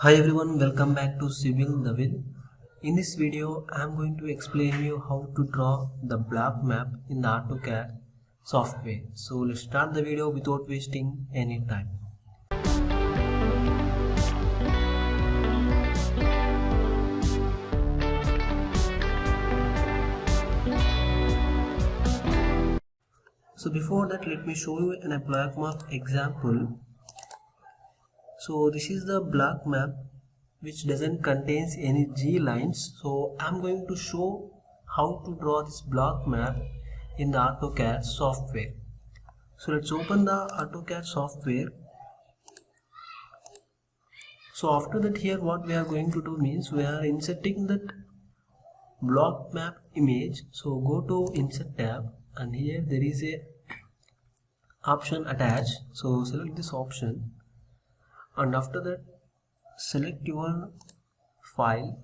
Hi everyone, welcome back to Civil the Will. In this video, I am going to explain you how to draw the block map in the Autocad software. So let's start the video without wasting any time. So before that, let me show you a block map example. So this is the block map which doesn't contains any G lines. So I'm going to show how to draw this block map in the Autocad software. So let's open the Autocad software. So after that, here what we are going to do means we are inserting that block map image. So go to insert tab and here there is a option attach. So select this option and after that select your file.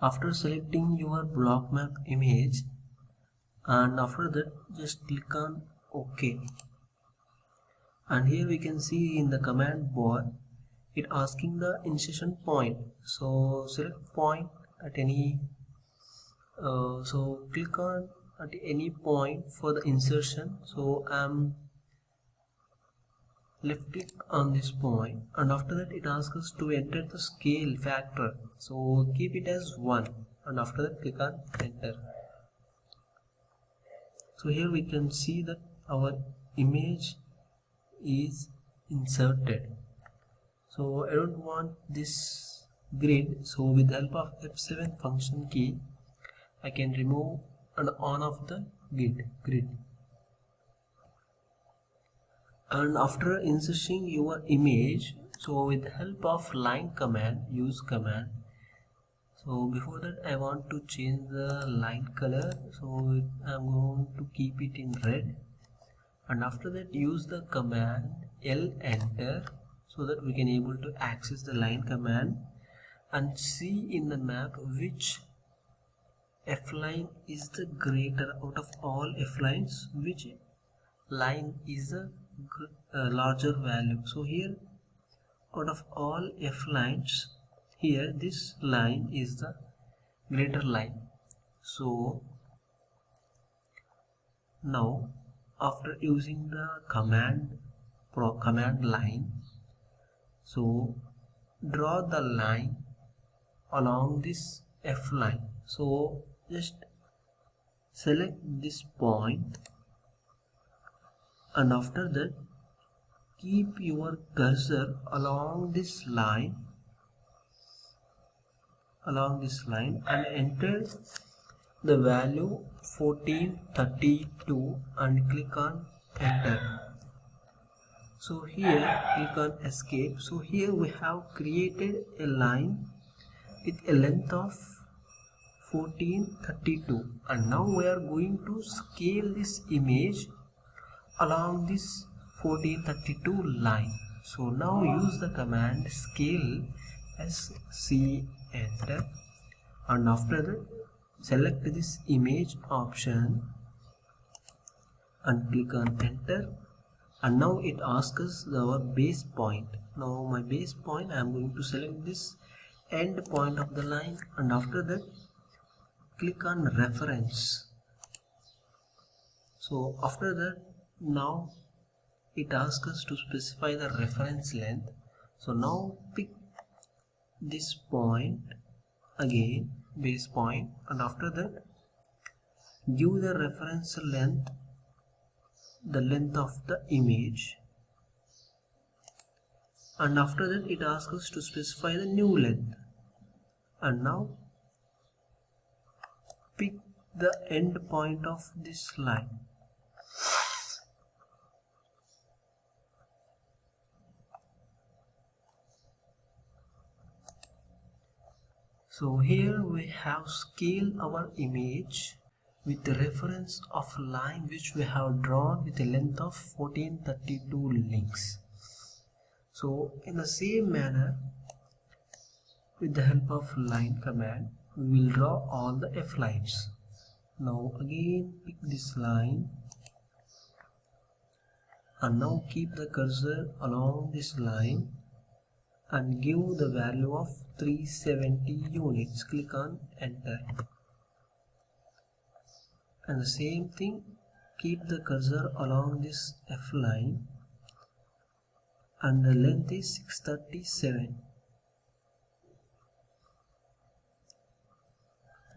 After selecting your block map image and after that just click on OK, and here we can see in the command bar it asking the insertion point. So select point at any so click on at any point for the insertion. So I'm left click on this point and after that it asks us to enter the scale factor. So keep it as 1 and after that click on enter. So here we can see that our image is inserted. So I don't want this grid, so with the help of F7 function key I can remove and on of the grid. And after inserting your image, so with the help of line command, use command. So before that I want to change the line color, so I'm going to keep it in red, and after that use the command L enter so that we can able to access the line command and see in the map which F line is the greater out of all F lines, which line is the larger value. So here out of all F lines, here this line is the greater line. So now after using the command line, so draw the line along this F line. So just select this point and after that keep your cursor along this line and enter the value 1432 and click on enter. So here click on escape. So here we have created a line with a length of 1432 and now we are going to scale this image along this 1432 line. So now use the command scale as C enter and after that select this image option and click on enter, and now it asks us our base point. Now my base point I am going to select this end point of the line and after that click on reference. So after that now it asks us to specify the reference length. So now pick this point again, base point, and after that give the reference length the length of the image, and after that it asks us to specify the new length, and now pick the end point of this line. So here we have scaled our image with the reference of line which we have drawn with a length of 1432 links. So in the same manner, with the help of line command, we will draw all the F lines. Now again pick this line and now keep the cursor along this line and give the value of 370 units. Click on enter, and the same thing, keep the cursor along this F line and the length is 637.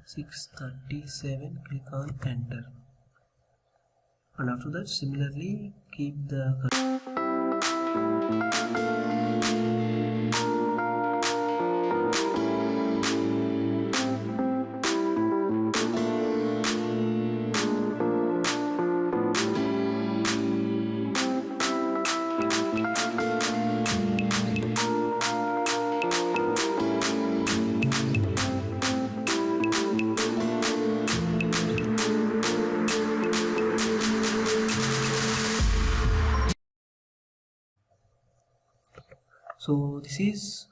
637, click on enter, and after that similarly keep the So this is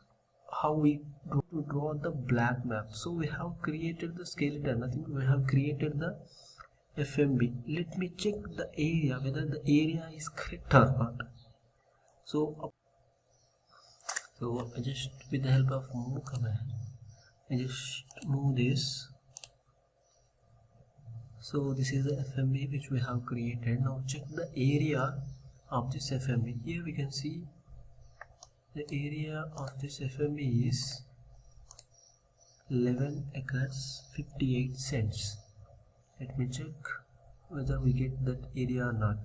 how we draw the black map. So we have created the skeleton, I think we have created the FMB. Let me check the area, whether the area is correct or not. So I just, with the help of move command, I just move this. So this is the FMB which we have created. Now check the area of this FMB. Here we can see the area of this FMB is 11 acres 58 cents. Let me check whether we get that area or not.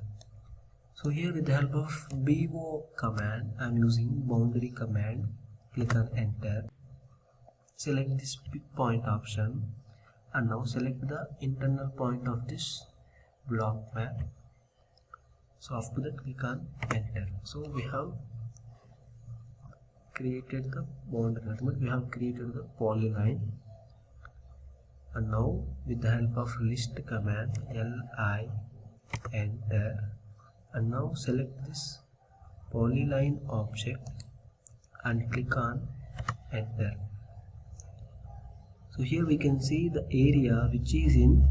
So here with the help of BO command, I am using boundary command. Click on enter, select this point option, and now select the internal point of this block map. So after that click on enter. So we have created the boundary, we have created the polyline, and now with the help of list command, LI, enter, and now select this polyline object and click on enter. So here we can see the area which is in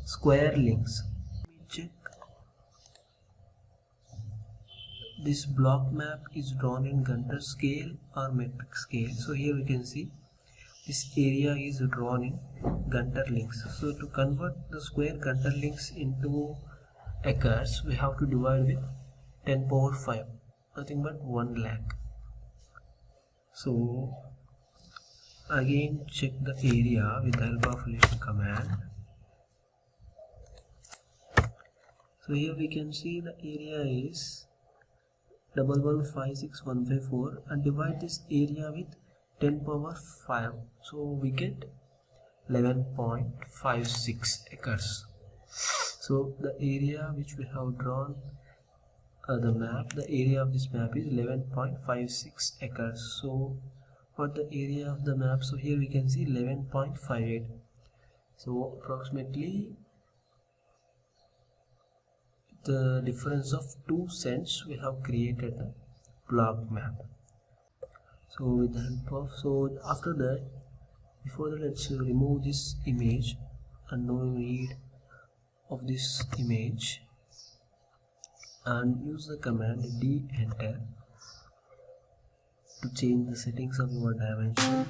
square links. Let me check. This block map is drawn in Gunter scale or metric scale. So here we can see this area is drawn in Gunter links. So to convert the square Gunter links into acres, we have to divide with 10 power 5, nothing but 1 lakh. So again check the area with the help of list command. So here we can see the area is 1156154 and divide this area with 10 power 5, so we get 11.56 acres. So the area which we have drawn the map, the area of this map is 11.56 acres. So for the area of the map, so here we can see 11.58. So approximately the difference of 2 cents we have created a block map. So with the help of, so after that, before that, let's remove this image and no need of this image, and use the command D enter to change the settings of your dimension.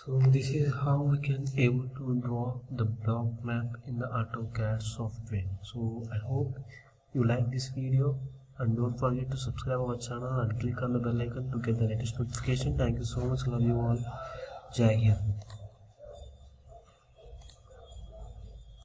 So this is how we can able to draw the block map in the Autocad software. So I hope you like this video and don't forget to subscribe our channel and click on the bell icon to get the latest notification. Thank you so much. Love you all. Jai Hind.